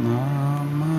नमः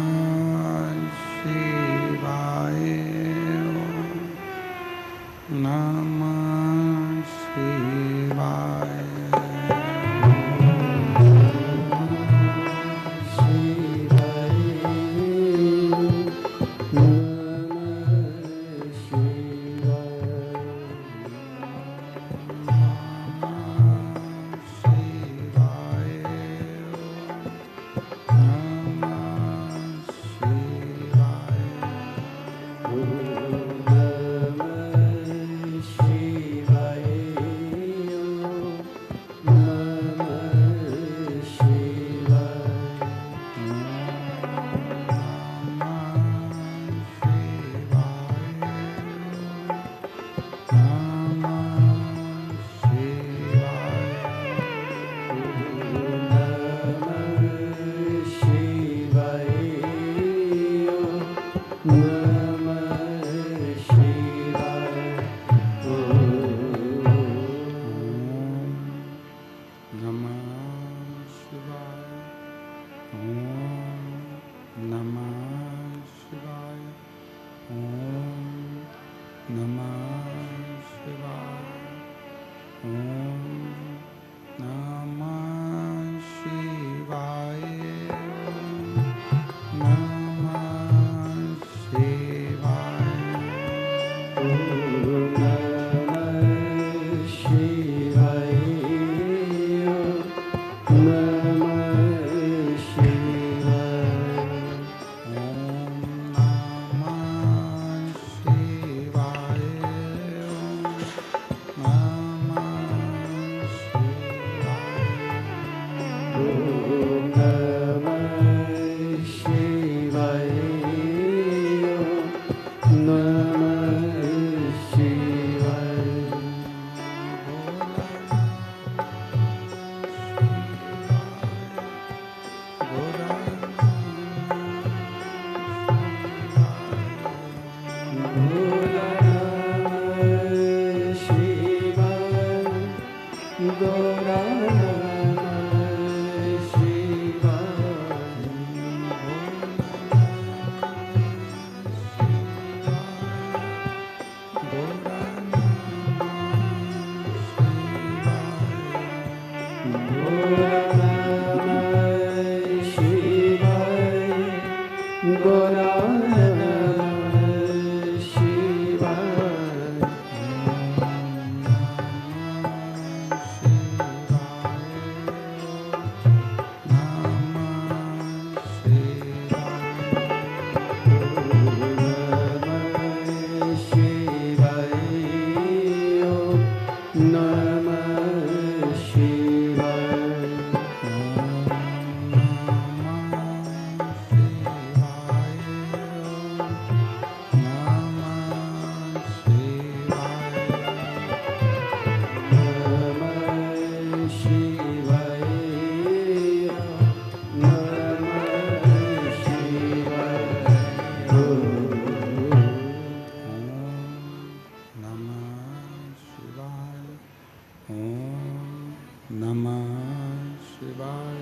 शिवाय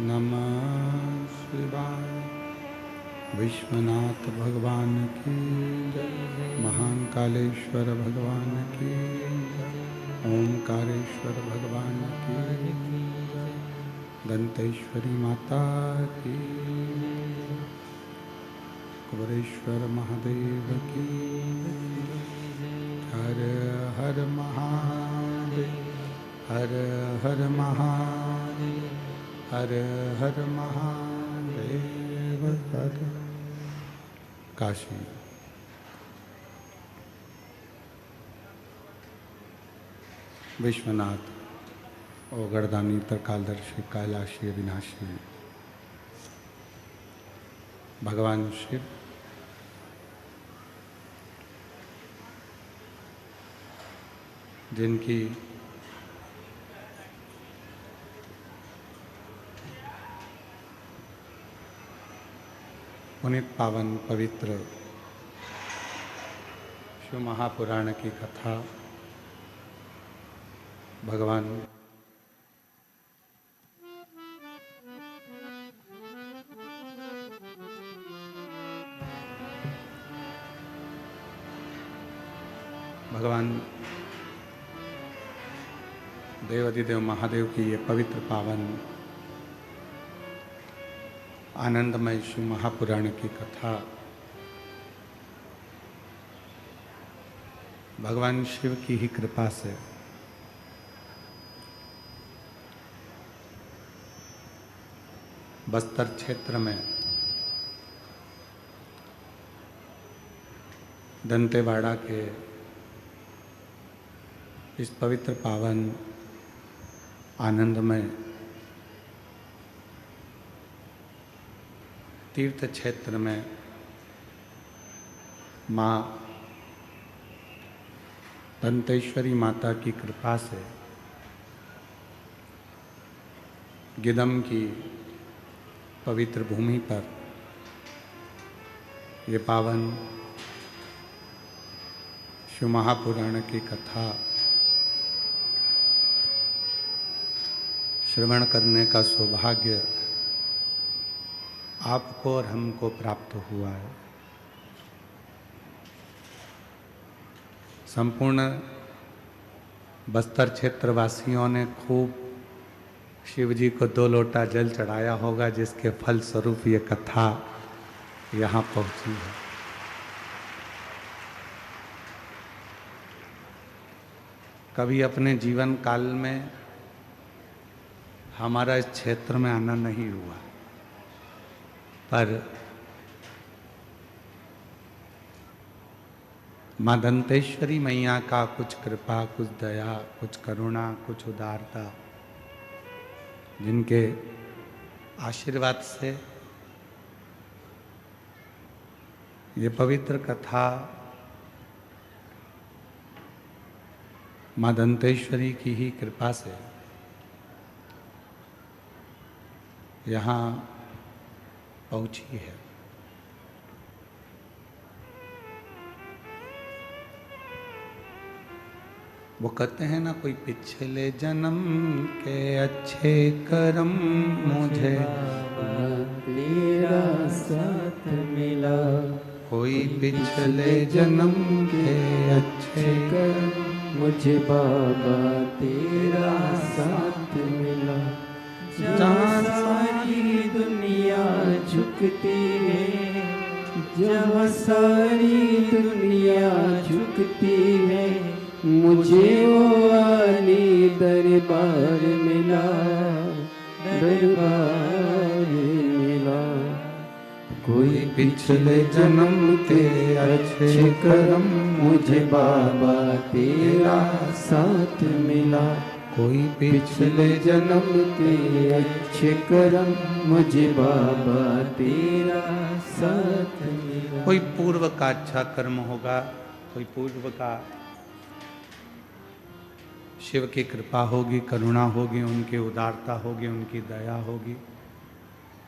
नमः शिवाय विश्वनाथ भगवान की महान कालेश्वर भगवान की ओंकारेश्वर भगवान की दंतेश्वरी माता की कुबरेश्वर महादेव की हर हर महादेव हर हर महादेव हर हर महादेव हर काशी विश्वनाथ और गर्दानी त्रिकालदर्शी कैलाशी अविनाशी भगवान शिव जिनकी पुनित पावन पवित्र शिव महापुराण की कथा भगवान देवाधिदेव महादेव की ये पवित्र पावन आनंदमय शिव महापुराण की कथा भगवान शिव की ही कृपा से बस्तर क्षेत्र में दंतेवाड़ा के इस पवित्र पावन आनंदमय तीर्थ क्षेत्र में माँ दंतेश्वरी माता की कृपा से गिदम की पवित्र भूमि पर ये पावन शिव महापुराण की कथा श्रवण करने का सौभाग्य आपको और हमको प्राप्त हुआ है। संपूर्ण बस्तर क्षेत्र वासियों ने खूब शिव जी को 2 लोटा जल चढ़ाया होगा, जिसके फल स्वरूप ये कथा यहाँ पहुँची है। कभी अपने जीवन काल में हमारा इस क्षेत्र में आना नहीं हुआ, पर माँ दंतेश्वरी मैया का कुछ कृपा, कुछ दया, कुछ करुणा, कुछ उदारता, जिनके आशीर्वाद से ये पवित्र कथा माँ दंतेश्वरी की ही कृपा से यहाँ पहुँची है। वो कहते हैं ना, कोई पिछले जन्म के अच्छे कर्म मुझे तेरा साथ मिला, कोई पिछले जन्म के अच्छे कर्म मुझे बाबा तेरा साथ मिला। जहाँ सारी दुनिया झुकती है, जहाँ सारी दुनिया झुकती है, मुझे वो आली दरबार मिला, दरबार मिला। कोई पिछले जन्म के अच्छे कर्म मुझे बाबा तेरा साथ मिला, कोई पिछले जन्म के अच्छे कर्म मुझे बाबा तेरा साथ मिला। कोई पूर्व का अच्छा कर्म होगा, कोई पूर्व का शिव की कृपा होगी, करुणा होगी, उनकी उदारता होगी, उनकी दया होगी,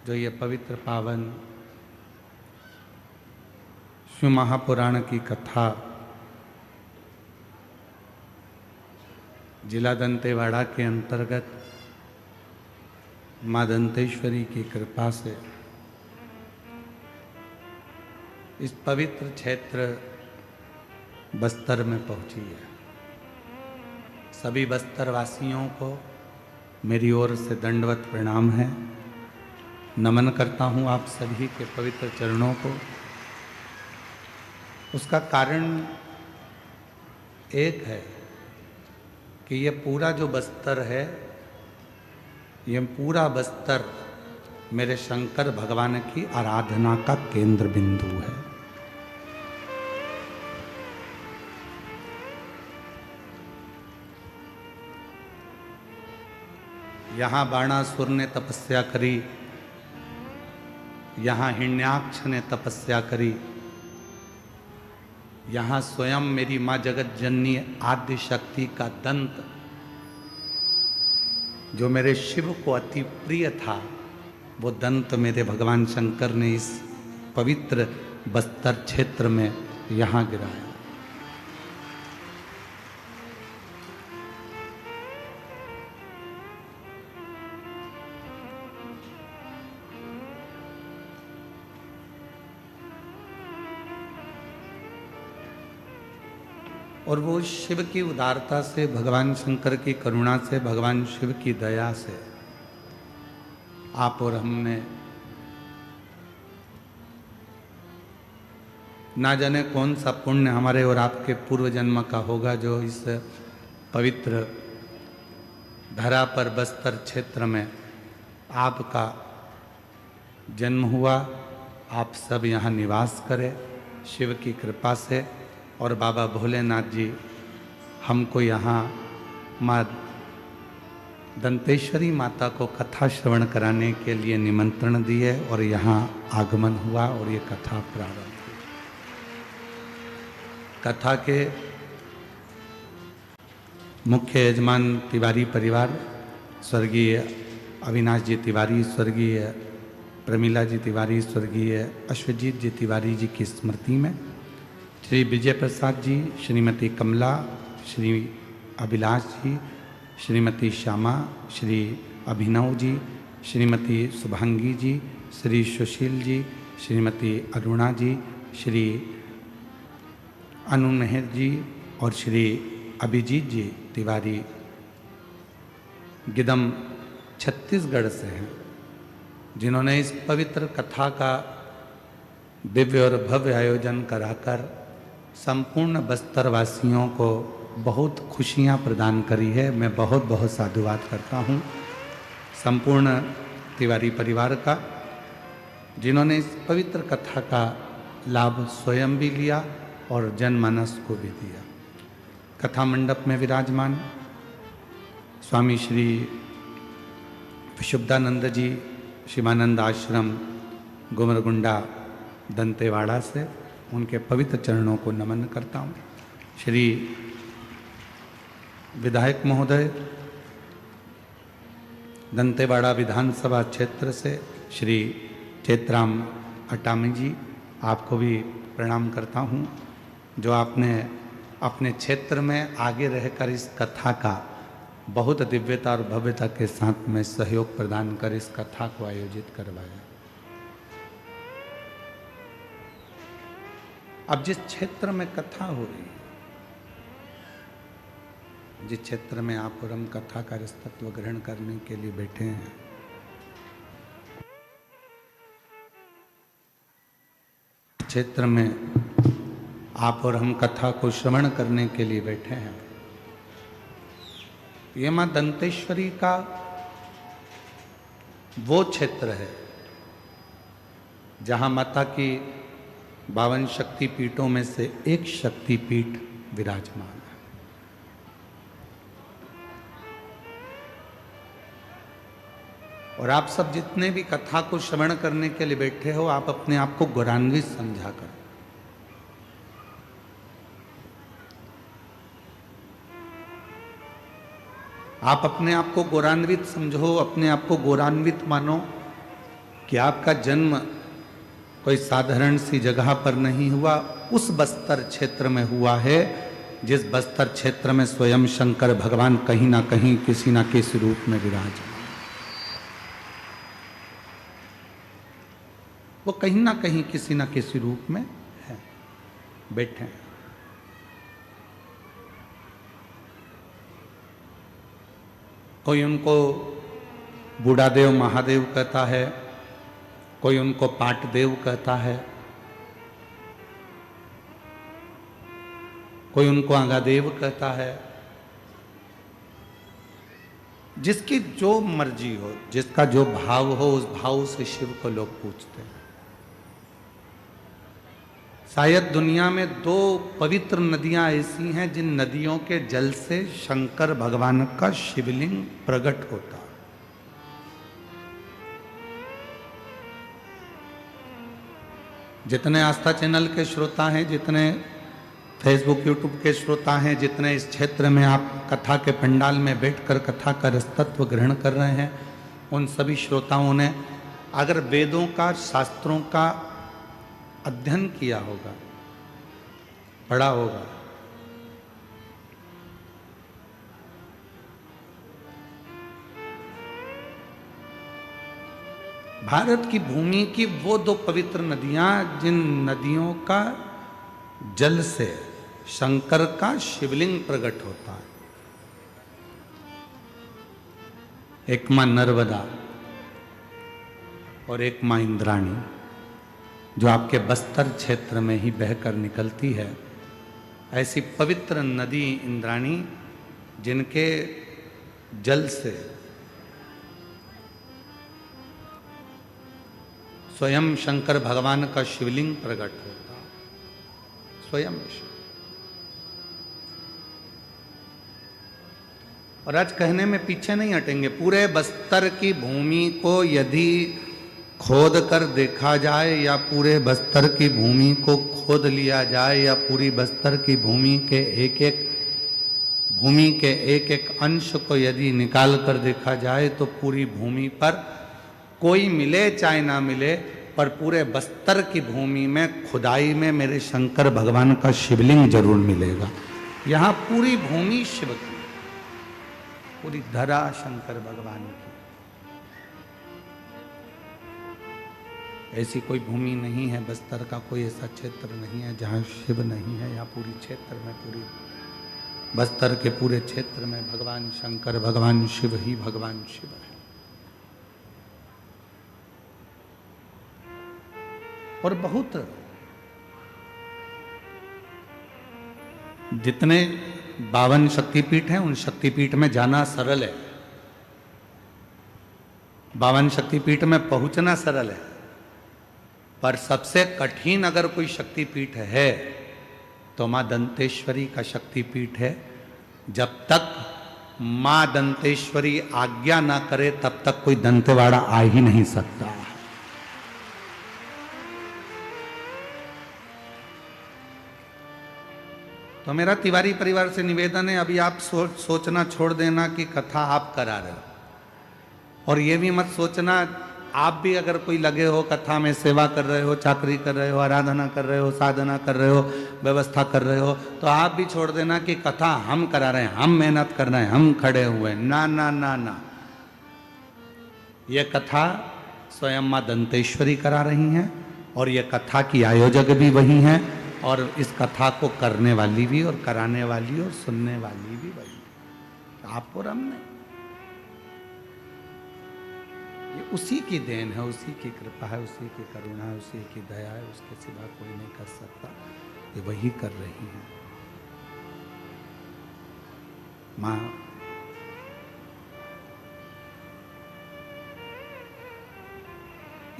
जो ये पवित्र पावन शिव महापुराण की कथा जिला दंतेवाड़ा के अंतर्गत माँ दंतेश्वरी की कृपा से इस पवित्र क्षेत्र बस्तर में पहुंची है। सभी बस्तर वासियों को मेरी ओर से दंडवत प्रणाम है। नमन करता हूं आप सभी के पवित्र चरणों को। उसका कारण एक है कि ये पूरा जो बस्तर है, ये पूरा बस्तर मेरे शंकर भगवान की आराधना का केंद्र बिंदु है। यहाँ बाणासुर ने तपस्या करी, यहाँ हिरण्याक्ष ने तपस्या करी, यहाँ स्वयं मेरी माँ जगत जननी आद्य शक्ति का दंत, जो मेरे शिव को अति प्रिय था, वो दंत मेरे भगवान शंकर ने इस पवित्र बस्तर क्षेत्र में यहाँ गिराया। और वो शिव की उदारता से, भगवान शंकर की करुणा से, भगवान शिव की दया से आप और हमने ना जाने कौन सा पुण्य हमारे और आपके पूर्व जन्म का होगा जो इस पवित्र धरा पर बस्तर क्षेत्र में आपका जन्म हुआ। आप सब यहाँ निवास करें शिव की कृपा से। और बाबा भोलेनाथ जी हमको यहाँ माँ दंतेश्वरी माता को कथा श्रवण कराने के लिए निमंत्रण दिए और यहाँ आगमन हुआ और ये कथा प्रारंभ हुई। कथा के मुख्य यजमान तिवारी परिवार, स्वर्गीय अविनाश जी तिवारी, स्वर्गीय प्रमीला जी तिवारी, स्वर्गीय अश्वजीत जी तिवारी जी की स्मृति में श्री विजय प्रसाद जी, श्रीमती कमला, श्री अभिलाष जी, श्रीमती श्यामा, श्री अभिनव जी, श्रीमती शुभांगी जी, श्री सुशील जी, श्रीमती अरुणा जी, श्री अनु मेहर जी और श्री अभिजीत जी तिवारी गिदम छत्तीसगढ़ से हैं, जिन्होंने इस पवित्र कथा का दिव्य और भव्य आयोजन कराकर संपूर्ण बस्तर वासियों को बहुत खुशियां प्रदान करी है। मैं बहुत बहुत साधुवाद करता हूं संपूर्ण तिवारी परिवार का, जिन्होंने इस पवित्र कथा का लाभ स्वयं भी लिया और जनमानस को भी दिया। कथा मंडप में विराजमान स्वामी श्री विशुद्धानंद जी, शिवानंद आश्रम गुमरगुंडा दंतेवाड़ा से, उनके पवित्र चरणों को नमन करता हूँ। श्री विधायक महोदय दंतेवाड़ा विधानसभा क्षेत्र से श्री चेतराम अटामी जी, आपको भी प्रणाम करता हूँ, जो आपने अपने क्षेत्र में आगे रहकर इस कथा का बहुत दिव्यता और भव्यता के साथ में सहयोग प्रदान कर इस कथा को आयोजित करवाया। अब जिस क्षेत्र में कथा हो रही है, जिस क्षेत्र में आप और हम कथा का रसतत्व ग्रहण करने के लिए बैठे हैं, क्षेत्र में आप और हम कथा को श्रवण करने के लिए बैठे हैं, ये मां दंतेश्वरी का वो क्षेत्र है जहां माता की 52 शक्तिपीठों में से एक शक्तिपीठ विराजमान है। और आप सब जितने भी कथा को श्रवण करने के लिए बैठे हो, आप अपने आप को गौरवान्वित समझा करो। आप अपने आप को गौरवान्वित समझो, अपने आप को गौरवान्वित मानो कि आपका जन्म कोई साधारण सी जगह पर नहीं हुआ, उस बस्तर क्षेत्र में हुआ है जिस बस्तर क्षेत्र में स्वयं शंकर भगवान कहीं ना कहीं किसी ना किसी रूप में विराजमान, वो कहीं ना कहीं किसी ना किसी रूप में है, बैठे हैं। कोई उनको बूढ़ा देव महादेव कहता है, कोई उनको पाट देव कहता है, कोई उनको आंगादेव कहता है। जिसकी जो मर्जी हो, जिसका जो भाव हो, उस भाव से शिव को लोग पूछते हैं। शायद दुनिया में 2 पवित्र नदियां ऐसी हैं जिन नदियों के जल से शंकर भगवान का शिवलिंग प्रकट होता है। जितने आस्था चैनल के श्रोता हैं, जितने फेसबुक यूट्यूब के श्रोता हैं, जितने इस क्षेत्र में आप कथा के पंडाल में बैठकर कथा का रसतत्व ग्रहण कर रहे हैं, उन सभी श्रोताओं ने अगर वेदों का, शास्त्रों का अध्ययन किया होगा, पढ़ा होगा, भारत की भूमि की वो 2 पवित्र नदियां जिन नदियों का जल से शंकर का शिवलिंग प्रकट होता है। एक मां नर्मदा और एक मां इंद्राणी, जो आपके बस्तर क्षेत्र में ही बहकर निकलती है। ऐसी पवित्र नदी इंद्राणी, जिनके जल से स्वयं शंकर भगवान का शिवलिंग प्रकट होता, स्वयं शिव। और आज कहने में पीछे नहीं हटेंगे, पूरे बस्तर की भूमि को यदि खोद कर देखा जाए, या पूरे बस्तर की भूमि को खोद लिया जाए, या पूरी बस्तर की भूमि के एक एक अंश को यदि निकाल कर देखा जाए, तो पूरी भूमि पर कोई मिले चाहे ना मिले, पर पूरे बस्तर की भूमि में खुदाई में मेरे शंकर भगवान का शिवलिंग जरूर मिलेगा। यहाँ पूरी भूमि शिव की, पूरी धरा शंकर भगवान की। ऐसी कोई भूमि नहीं है, बस्तर का कोई ऐसा क्षेत्र नहीं है जहाँ शिव नहीं है। या पूरी क्षेत्र में, पूरी बस्तर के पूरे क्षेत्र में भगवान शंकर, भगवान शिव ही भगवान शिव है। और बहुत जितने 52 शक्तिपीठ हैं, उन शक्तिपीठ में जाना सरल है, 52 शक्तिपीठ में पहुंचना सरल है, पर सबसे कठिन अगर कोई शक्तिपीठ है तो मां दंतेश्वरी का शक्तिपीठ है। जब तक मां दंतेश्वरी आज्ञा ना करे, तब तक कोई दंतेवाड़ा आ ही नहीं सकता। तो मेरा तिवारी परिवार से निवेदन है, अभी आप सोचना छोड़ देना कि कथा आप करा रहे हो, और ये भी मत सोचना, आप भी अगर कोई लगे हो कथा में, सेवा कर रहे हो, चाकरी कर रहे हो, आराधना कर रहे हो, साधना कर रहे हो, व्यवस्था कर रहे हो, तो आप भी छोड़ देना कि कथा हम करा रहे हैं, हम मेहनत कर रहे हैं, हम खड़े हुए। ना ना ना ना, ये कथा स्वयं मां दंतेश्वरी करा रही हैं, और ये कथा की आयोजक भी वही हैं, और इस कथा को करने वाली भी, और कराने वाली और सुनने वाली भी वही। आपको रम नहीं, ये उसी की देन है, उसी की कृपा है, उसी की करुणा है, उसी की दया है, उसके सिवा कोई नहीं कर सकता। ये वही कर रही है। मां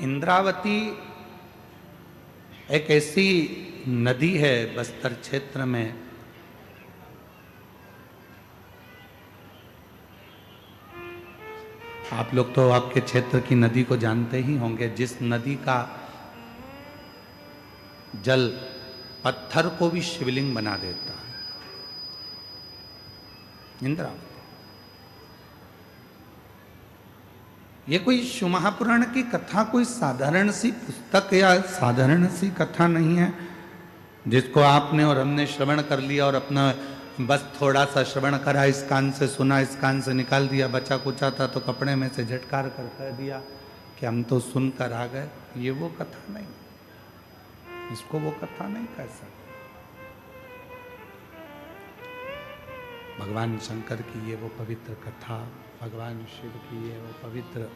इंद्रावती एक ऐसी नदी है बस्तर क्षेत्र में, आप लोग तो आपके क्षेत्र की नदी को जानते ही होंगे, जिस नदी का जल पत्थर को भी शिवलिंग बना देता है, इंद्रावती। ये कोई शिव महापुराण की कथा कोई साधारण सी पुस्तक या साधारण सी कथा नहीं है, जिसको आपने और हमने श्रवण कर लिया और अपना बस थोड़ा सा श्रवण करा, इस कान से सुना, इस कान से निकाल दिया, बचा कुचा था तो कपड़े में से झटकार कर कह दिया कि हम तो सुनकर आ गए। ये वो कथा नहीं, इसको वो कथा नहीं कह सकते। भगवान शंकर की ये वो पवित्र कथा, भगवान शिव की ये वो पवित्र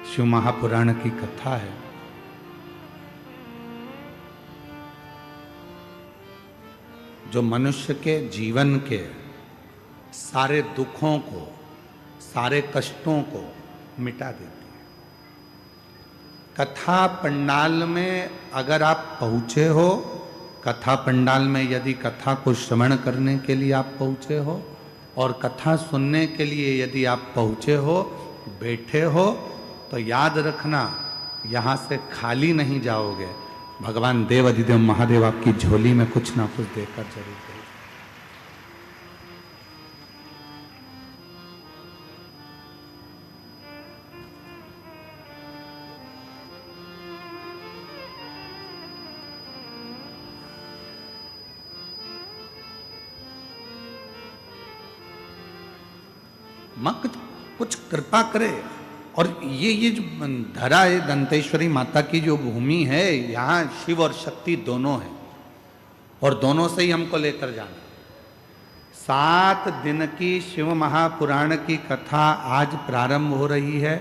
शिव महापुराण की कथा है। जो मनुष्य के जीवन के सारे दुखों को, सारे कष्टों को मिटा देती है। कथा पंडाल में अगर आप पहुँचे हो, कथा पंडाल में यदि कथा को श्रवण करने के लिए आप पहुँचे हो, और कथा सुनने के लिए यदि आप पहुँचे हो, बैठे हो, तो याद रखना यहाँ से खाली नहीं जाओगे। भगवान देव अधिदेव महादेव आपकी झोली में कुछ ना कुछ देकर जरूर देंगे। मां कुछ कृपा करे। और ये जो धरा है, दंतेश्वरी माता की जो भूमि है, यहाँ शिव और शक्ति दोनों हैं। और दोनों से ही हमको लेकर जाना। 7 दिन की शिव महापुराण की कथा आज प्रारंभ हो रही है।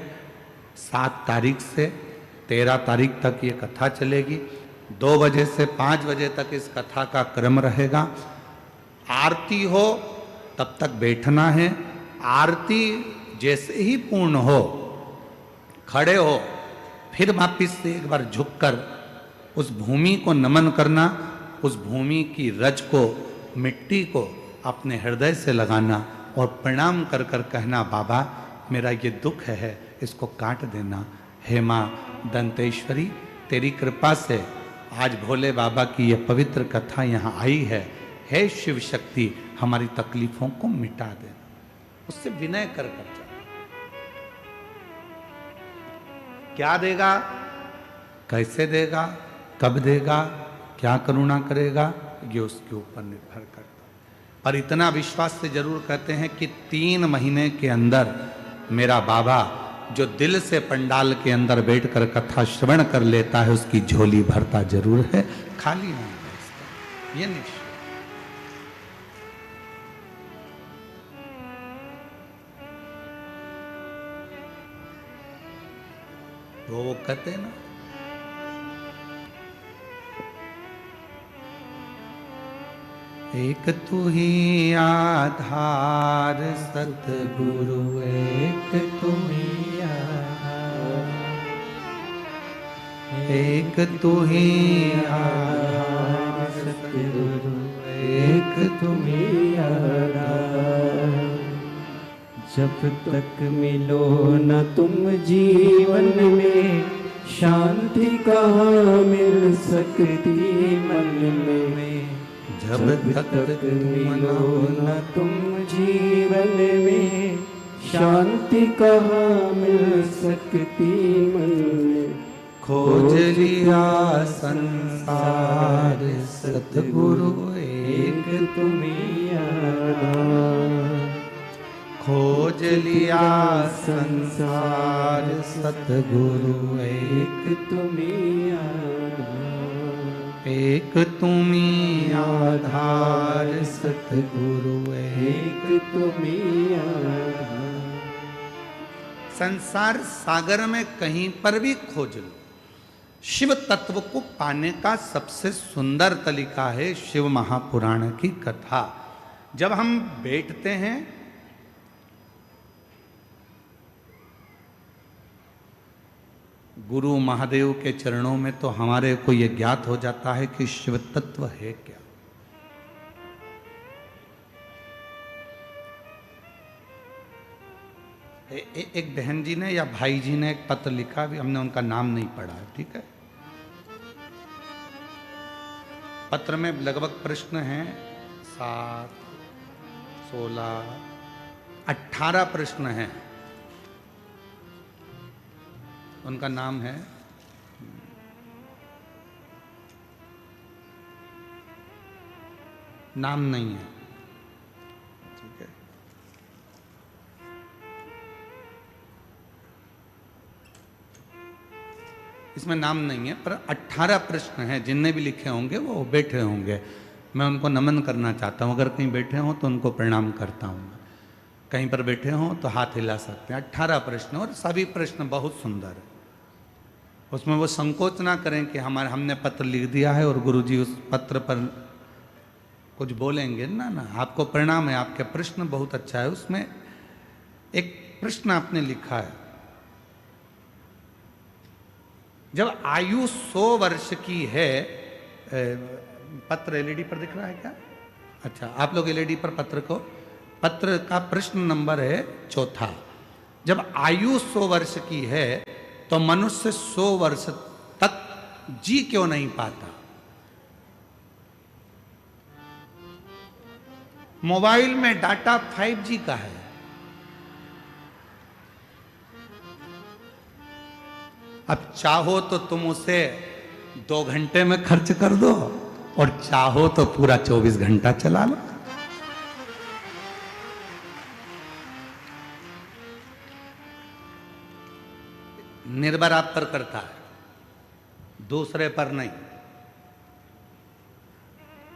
7 तारीख से 13 तारीख तक ये कथा चलेगी। 2 बजे से 5 बजे तक इस कथा का क्रम रहेगा। आरती हो तब तक बैठना है। आरती जैसे ही पूर्ण हो खड़े हो, फिर वापिस से एक बार झुककर उस भूमि को नमन करना, उस भूमि की रज को, मिट्टी को अपने हृदय से लगाना और प्रणाम कर कर कहना, बाबा मेरा ये दुख है, इसको काट देना। हे माँ दंतेश्वरी, तेरी कृपा से आज भोले बाबा की ये पवित्र कथा यहाँ आई है। हे शिव शक्ति, हमारी तकलीफों को मिटा देना। उससे विनय कर कर जा। क्या देगा, कैसे देगा, कब देगा, क्या करुणा करेगा, ये उसके ऊपर निर्भर करता। पर इतना विश्वास से जरूर कहते हैं कि 3 महीने के अंदर मेरा बाबा जो दिल से पंडाल के अंदर बैठकर कथा श्रवण कर लेता है, उसकी झोली भरता जरूर है, खाली नहीं है इसका, ये निश्चय। तो वो कहते हैं ना, एक तू ही आधार सतगुरु, एक तू ही आधार, एक तू ही आधार सतगुरु, एक तू ही आधार। जब तक मिलो न तुम जीवन में, शांति कहाँ मिल सकती मन में। जब तक मिलो न तुम जीवन में, शांति कहाँ मिल सकती मन में। खोज लिया संसार सतगुरु, एक तुम्हीं आधार। खोज लिया संसार सतगुरु, एक तुम्हीं आधार। एक तुम्हीं आधार सतगुरु, एक तुम्हीं आधार। संसार सागर में कहीं पर भी खोज लो, शिव तत्व को पाने का सबसे सुंदर तरीका है शिव महापुराण की कथा। जब हम बैठते हैं गुरु महादेव के चरणों में, तो हमारे को यह ज्ञात हो जाता है कि शिव तत्व है क्या। एक बहन जी ने या भाई जी ने एक पत्र लिखा, भी हमने उनका नाम नहीं पढ़ा है, ठीक है। पत्र में लगभग प्रश्न हैं 7, 16, 18 प्रश्न हैं। उनका नाम है नाम नहीं है, ठीक है। इसमें नाम नहीं है, पर 18 प्रश्न हैं। जिनने भी लिखे होंगे वो बैठे होंगे। मैं उनको नमन करना चाहता हूँ। अगर कहीं बैठे हों तो उनको प्रणाम करता हूँ। कहीं पर बैठे हों तो हाथ हिला सकते हैं। 18 प्रश्न, और सभी प्रश्न बहुत सुंदर है। उसमें वो संकोच ना करें कि हमने पत्र लिख दिया है और गुरुजी उस पत्र पर कुछ बोलेंगे। ना ना, आपको प्रणाम है, आपके प्रश्न बहुत अच्छा है। उसमें एक प्रश्न आपने लिखा है, जब आयु 100 वर्ष की है, पत्र एलईडी पर दिख रहा है क्या? अच्छा, आप लोग एलईडी पर पत्र का प्रश्न नंबर है 4। जब आयु 100 वर्ष की है तो मनुष्य 100 वर्ष तक जी क्यों नहीं पाता? मोबाइल में डाटा 5G का है। अब चाहो तो तुम उसे 2 घंटे में खर्च कर दो, और चाहो तो पूरा 24 घंटा चला लो। निर्भर आप पर करता है, दूसरे पर नहीं।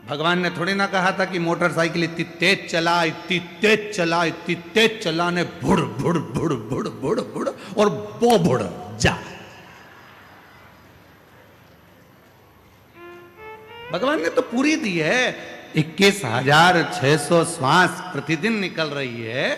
भगवान ने थोड़ी ना कहा था कि मोटरसाइकिल इतनी तेज चला, इतनी तेज चला, इतनी तेज चला ने बुड़ बुड़ बुड़ बुड़ बुड़ बुड़ और वो बुड़ जा। भगवान ने तो पूरी दी है। 21,600 श्वास प्रतिदिन निकल रही है।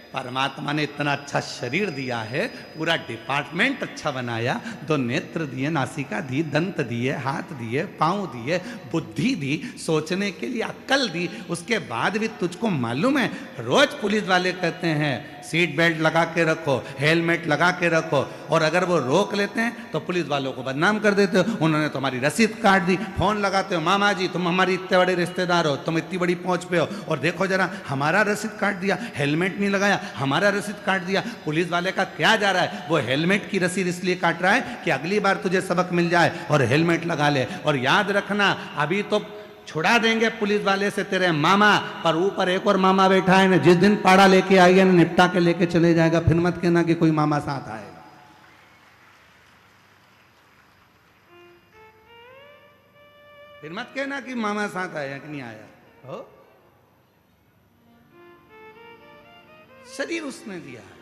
परमात्मा ने इतना अच्छा शरीर दिया है, पूरा डिपार्टमेंट अच्छा बनाया, 2 नेत्र दिए, नासिका दी, दंत दिए, हाथ दिए, पांव दिए, बुद्धि दी, सोचने के लिए अक्ल दी। उसके बाद भी तुझको मालूम है, रोज पुलिस वाले कहते हैं सीट बेल्ट लगा के रखो, हेलमेट लगा के रखो, और अगर वो रोक लेते हैं तो पुलिस वालों को बदनाम कर देते हो। उन्होंने तुम्हारी रसीद काट दी। फोन लगाते हो, मामा जी तुम हमारी इतने बड़े रिश्तेदार हो, तुम इतनी बड़ी पहुंच पे हो, और देखो जरा हमारा रसीद काट दिया, हेलमेट नहीं लगाया, हमारा रसीद काट दिया। पुलिस वाले का क्या जा रहा है, वो हेलमेट की रसीद इसलिए काट रहा है कि अगली बार तुझे सबक मिल जाए और हेलमेट लगा ले। और याद रखना, अभी तो छुड़ा देंगे पुलिस वाले से तेरे मामा, पर ऊपर एक और मामा बैठा है ना, जिस दिन पाड़ा लेके आएगा ना निपटा के लेके चले जाएगा। फिर मत कहना कि कोई मामा साथ आएगा। फिर मत कहना कि मामा साथ आया कि नहीं आया हो। शरीर उसने दिया है,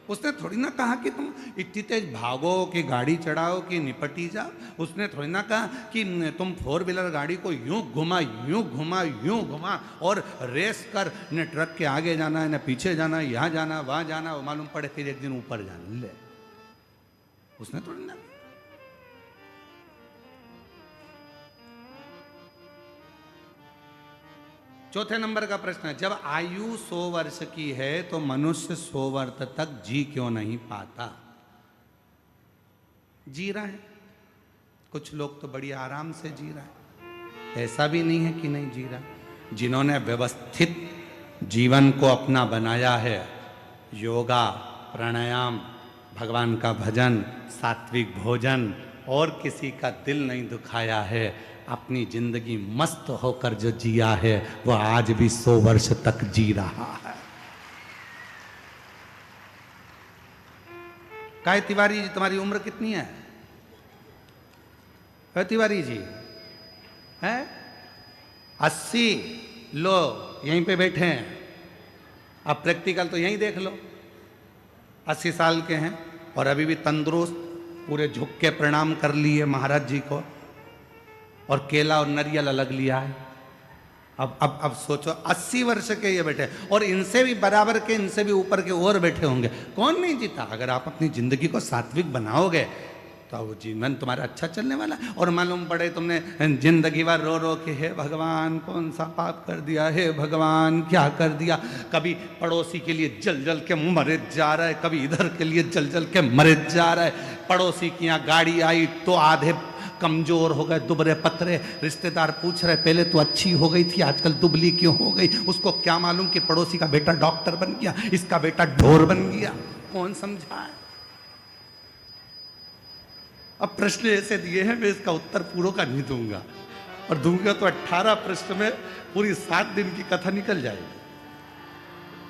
उसने थोड़ी ना कहा कि तुम इतनी तेज भागो कि गाड़ी चढ़ाओ कि निपटी जाओ। उसने थोड़ी ना कहा कि तुम 4 व्हीलर गाड़ी को यूं घुमा यूं घुमा यूं घुमा और रेस कर, न ट्रक के आगे जाना है न पीछे जाना है, यहाँ जाना वहाँ जाना, वो मालूम पड़े फिर एक दिन ऊपर जाना। ले, उसने थोड़ी ना। चौथे नंबर का प्रश्न है, जब आयु 100 वर्ष की है तो मनुष्य 100 वर्ष तक जी क्यों नहीं पाता? जी रहा है, कुछ लोग तो बड़ी आराम से जी रहा है, ऐसा भी नहीं है कि नहीं जी रहा। जिन्होंने व्यवस्थित जीवन को अपना बनाया है, योगा, प्राणायाम, भगवान का भजन, सात्विक भोजन, और किसी का दिल नहीं दुखाया है, अपनी जिंदगी मस्त होकर जो जिया है, वह आज भी 100 वर्ष तक जी रहा है। काय तिवारी जी, तुम्हारी उम्र कितनी है? तिवारी जी है 80। लो यहीं पे बैठे हैं, अब प्रैक्टिकल तो यहीं देख लो। 80 साल के हैं और अभी भी तंदुरुस्त, पूरे झुक के प्रणाम कर लिए महाराज जी को, और केला और नारियल अलग लिया है। अब सोचो 80 वर्ष के ये बैठे, और इनसे भी बराबर के, इनसे भी ऊपर के और बैठे होंगे। कौन नहीं जीता? अगर आप अपनी जिंदगी को सात्विक बनाओगे तो वो जीवन तुम्हारा अच्छा चलने वाला। और मालूम पड़े तुमने जिंदगी भर रो रो के, हे भगवान कौन सा पाप कर दिया, हे भगवान क्या कर दिया। कभी पड़ोसी के लिए जल जल के मरे जा रहा है, कभी इधर के लिए जल जल के मरे जा रहा है। पड़ोसी की यहाँ गाड़ी आई तो आधे कमजोर हो गए, दुबरे पतरे। रिश्तेदार पूछ रहे पहले तो अच्छी हो गई थी, आजकल दुबली क्यों हो गई। उसको क्या मालूम कि पड़ोसी का बेटा डॉक्टर बन गया, इसका बेटा ढोर बन गया। कौन समझाए? अब प्रश्न ऐसे दिए हैं, मैं इसका उत्तर पूरा का नहीं दूंगा, और दूंगा तो 18 प्रश्न में पूरी 7 दिन की कथा निकल जाएगी,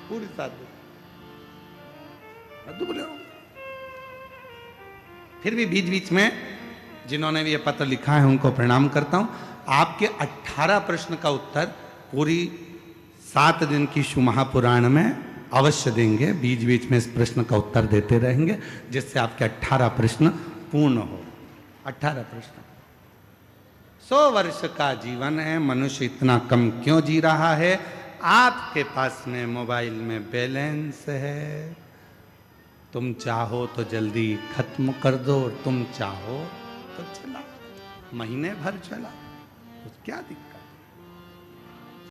पूरी 7 दिन दुबले हो। फिर भी बीच बीच में जिन्होंने भी ये पत्र लिखा है उनको प्रणाम करता हूं। आपके 18 प्रश्न का उत्तर पूरी 7 दिन की शिव महापुराण में अवश्य देंगे। बीच बीच में इस प्रश्न का उत्तर देते रहेंगे, जिससे आपके 18 प्रश्न पूर्ण हो। 18 प्रश्न। 100 वर्ष का जीवन है, मनुष्य इतना कम क्यों जी रहा है? आपके पास में मोबाइल में बैलेंस है, तुम चाहो तो जल्दी खत्म कर दो, और तुम चाहो तो चला, महीने भर चला, तो क्या दिक्कत?